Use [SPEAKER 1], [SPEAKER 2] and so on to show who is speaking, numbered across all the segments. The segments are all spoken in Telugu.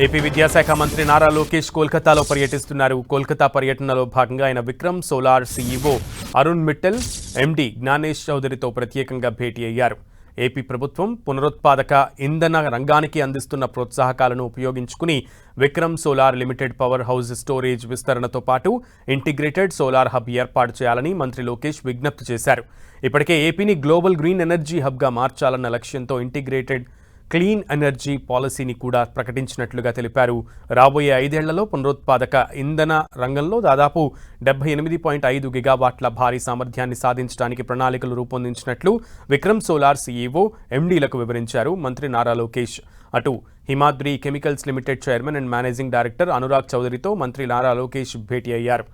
[SPEAKER 1] ఏపీ విద్యాశాఖ మంత్రి నారా లోకేష్ కోల్కతాలో పర్యటిస్తున్నారు. కోల్కతా పర్యటనలో భాగంగా ఆయన Vikram solar CEO Arun Mittal, MD Gyanesh చౌదరితో ప్రత్యేకంగా భేటీ అయ్యారు. ఏపీ ప్రభుత్వం పునరుత్పాదక ఇంధన రంగానికి అందిస్తున్న ప్రోత్సాహకాలను ఉపయోగించుకుని Vikram solar limited power house storage విస్తరణతో పాటు ఇంటిగ్రేటెడ్ సోలార్ హబ్ ఏర్పాటు చేయాలని మంత్రి లోకేష్ విజ్ఞప్తి చేశారు. ఇప్పటికే ఏపీని గ్లోబల్ గ్రీన్ ఎనర్జీ హబ్గా మార్చాలన్న లక్ష్యంతో ఇంటిగ్రేటెడ్ క్లీన్ ఎనర్జీ పాలసీని కూడా ప్రకటించినట్లుగా తెలిపారు. రాబోయే 5 ఏళ్లలో పునరుత్పాదక ఇంధన రంగంలో దాదాపు 78.5 గిగావాట్ల భారీ సామర్థ్యాన్ని సాధించడానికి ప్రణాళికలు రూపొందించినట్లు విక్రమ్ సోలార్ సీఈఓ ఎండీలకు వివరించారు మంత్రి నారా లోకేష్. అటు Himadri chemicals limited chairman and managing director Anurag చౌదరితో మంత్రి నారా లోకేష్ భేటీ అయ్యారు.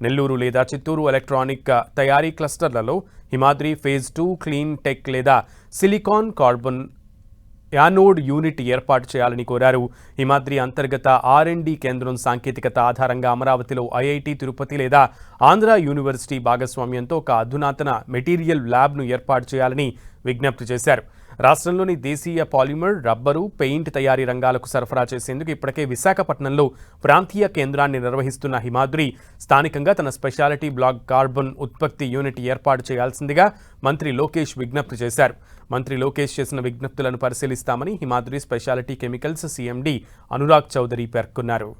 [SPEAKER 1] నెల్లూరు లేదా చిత్తూరు ఎలక్ట్రానిక్ తయారీ క్లస్టర్లలో హిమాద్రి ఫేజ్ 2 క్లీన్ టెక్ లేదా సిలికాన్ కార్బన్ యానోడ్ యూనిట్ ఏర్పాటు చేయాలని కోరారు. హిమాద్రి అంతర్గత R&D కేంద్రం సాంకేతికత ఆధారంగా అమరావతిలో ఐఐటి తిరుపతి లేదా ఆంధ్ర యూనివర్సిటీ భాగస్వామ్యంతో ఒక అధునాతన మెటీరియల్ ల్యాబ్ను ఏర్పాటు చేయాలని విజ్ఞప్తి చేశారు. రాష్ట్రంలోని దేశీయ పాలిమర్, రబ్బరు, పెయింట్ తయారీ రంగాలకు సరఫరా చేసేందుకు ఇప్పటికే విశాఖపట్నంలో ప్రాంతీయ కేంద్రాన్ని నిర్వహిస్తున్న హిమాద్రి స్థానికంగా తన స్పెషాలిటీ బ్లాక్ కార్బన్ ఉత్పత్తి యూనిట్ ఏర్పాటు చేయాల్సిందిగా మంత్రి లోకేష్ విజ్ఞప్తి చేశారు. మంత్రి లోకేష్ చేసిన విజ్ఞప్తులను పరిశీలిస్తామని Himadri speciality chemicals CMD Anurag Chaudhary పేర్కొన్నారు.